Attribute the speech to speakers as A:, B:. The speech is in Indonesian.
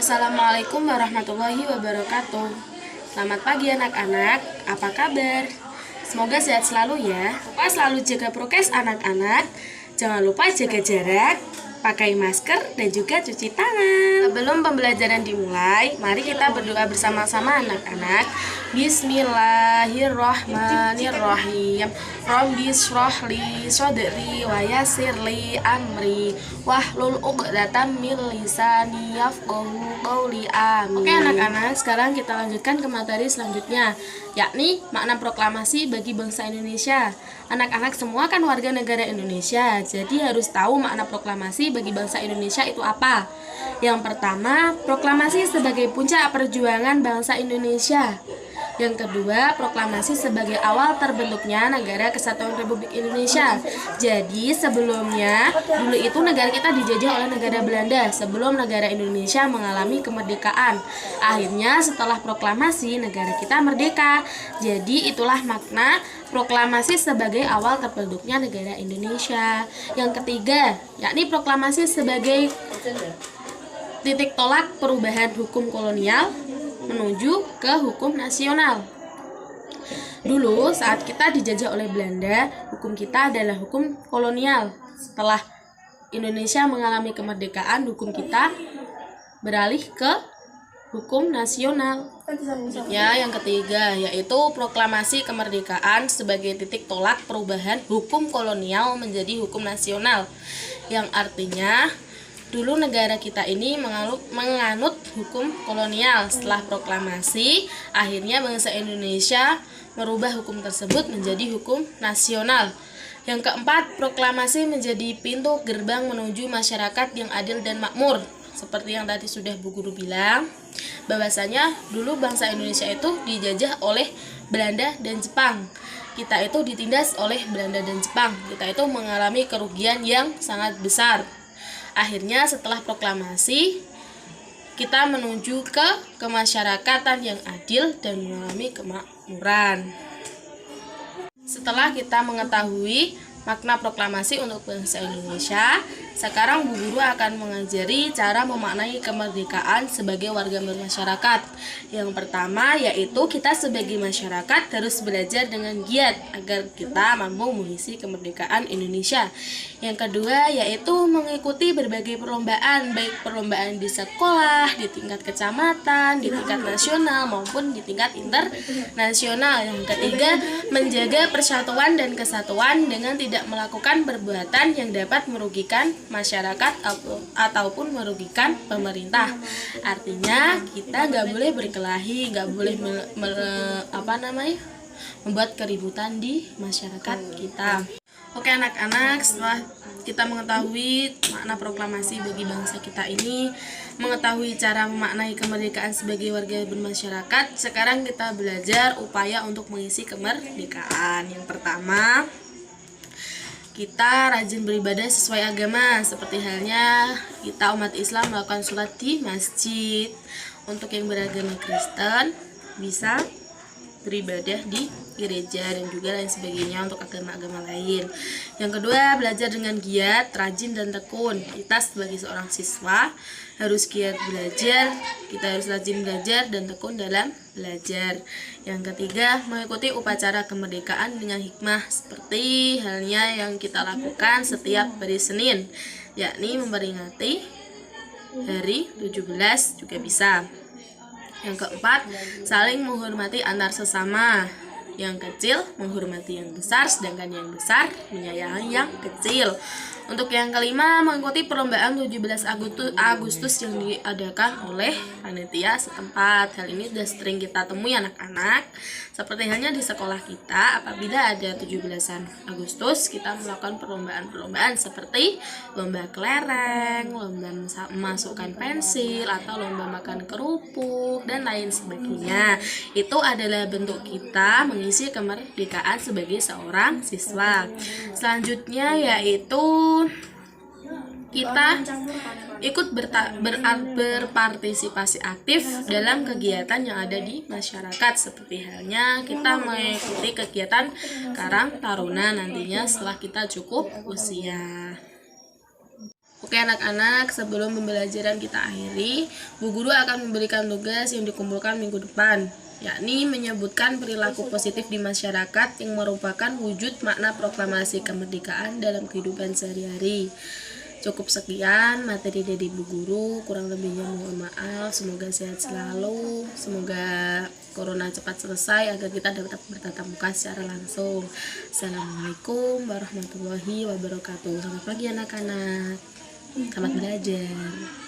A: Assalamualaikum warahmatullahi wabarakatuh. Selamat pagi anak-anak, apa kabar? Semoga sehat selalu ya. Lupa selalu jaga prokes anak-anak. Jangan lupa jaga jarak, pakai masker, dan juga cuci tangan. Sebelum pembelajaran dimulai, mari kita berdoa bersama-sama anak-anak. Bismillahirrahmanirrahim. Rabbi shrah li sadri wa yassir li amri wahlul 'uqdatam min lisani yafqahu qawli. Amin. Oke anak-anak, sekarang kita lanjutkan ke materi selanjutnya, yakni makna proklamasi bagi bangsa Indonesia. Anak-anak semua kan warga negara Indonesia, jadi harus tahu makna proklamasi bagi bangsa Indonesia itu apa. Yang pertama, proklamasi sebagai puncak perjuangan bangsa Indonesia. Yang kedua, proklamasi sebagai awal terbentuknya Negara Kesatuan Republik Indonesia. Jadi sebelumnya, dulu itu negara kita dijajah oleh negara Belanda sebelum negara Indonesia mengalami kemerdekaan. Akhirnya setelah proklamasi, negara kita merdeka. Jadi itulah makna proklamasi sebagai awal terbentuknya negara Indonesia. Yang ketiga, yakni proklamasi sebagai titik tolak perubahan hukum kolonial menuju ke hukum nasional. Dulu saat kita dijajah oleh Belanda, hukum kita adalah hukum kolonial. Setelah Indonesia mengalami kemerdekaan, hukum kita beralih ke hukum nasional. Ya, yang ketiga yaitu proklamasi kemerdekaan sebagai titik tolak perubahan hukum kolonial menjadi hukum nasional. Yang artinya dulu negara kita ini menganut hukum kolonial. Setelah proklamasi, akhirnya bangsa Indonesia merubah hukum tersebut menjadi hukum nasional. Yang keempat, proklamasi menjadi pintu gerbang menuju masyarakat yang adil dan makmur. Seperti yang tadi sudah Bu Guru bilang, bahwasanya dulu bangsa Indonesia itu dijajah oleh Belanda dan Jepang. Kita itu ditindas oleh Belanda dan Jepang. Kita itu mengalami kerugian yang sangat besar. Akhirnya setelah proklamasi, kita menuju ke kemasyarakatan yang adil dan mengalami kemakmuran. Setelah kita mengetahui makna proklamasi untuk bangsa Indonesia, sekarang Bu Guru akan mengajari cara memaknai kemerdekaan sebagai warga bermasyarakat. Yang pertama yaitu kita sebagai masyarakat harus belajar dengan giat agar kita mampu mengisi kemerdekaan Indonesia. Yang kedua yaitu mengikuti berbagai perlombaan, baik perlombaan di sekolah, di tingkat kecamatan, di tingkat nasional maupun di tingkat internasional. Yang ketiga, menjaga persatuan dan kesatuan dengan tidak melakukan perbuatan yang dapat merugikan masyarakat ataupun merugikan pemerintah. Artinya kita nggak boleh berkelahi, nggak boleh membuat keributan di masyarakat kita. Oke anak-anak, setelah kita mengetahui makna proklamasi bagi bangsa kita ini, mengetahui cara memaknai kemerdekaan sebagai warga bermasyarakat, sekarang kita belajar upaya untuk mengisi kemerdekaan. Yang pertama, kita rajin beribadah sesuai agama, seperti halnya kita umat Islam melakukan sholat di masjid. Untuk yang beragama Kristen bisa beribadah di gereja dan juga lain sebagainya untuk agama-agama lain. Yang kedua, belajar dengan giat, rajin dan tekun. Kita sebagai seorang siswa harus giat belajar, kita harus rajin belajar dan tekun dalam belajar. Yang ketiga, mengikuti upacara kemerdekaan dengan hikmah seperti halnya yang kita lakukan setiap hari Senin, yakni memperingati hari 17 juga bisa. Yang keempat, saling menghormati antar sesama. Yang kecil menghormati yang besar, sedangkan yang besar menyayangi yang kecil. Untuk yang kelima, mengikuti perlombaan 17 Agustus yang diadakan oleh panitia setempat. Hal ini sudah sering kita temui anak-anak. Seperti halnya di sekolah kita, apabila ada 17 Agustus, kita melakukan perlombaan-perlombaan seperti lomba kelereng, lomba memasukkan pensil, atau lomba makan kerupuk, dan lain sebagainya. Itu adalah bentuk kita mengisi kemerdekaan sebagai seorang siswa. Selanjutnya yaitu kita ikut berpartisipasi aktif dalam kegiatan yang ada di masyarakat, seperti halnya kita mengikuti kegiatan Karang Taruna nantinya setelah kita cukup usia. Oke anak-anak, sebelum pembelajaran kita akhiri, Bu Guru akan memberikan tugas yang dikumpulkan minggu depan, yakni menyebutkan perilaku positif di masyarakat yang merupakan wujud makna proklamasi kemerdekaan dalam kehidupan sehari-hari. Cukup sekian materi dari Bu Guru, kurang lebihnya mohon maaf, semoga sehat selalu, semoga corona cepat selesai agar kita dapat bertatap muka secara langsung. Assalamualaikum warahmatullahi wabarakatuh. Selamat pagi anak-anak. Selamat belajar.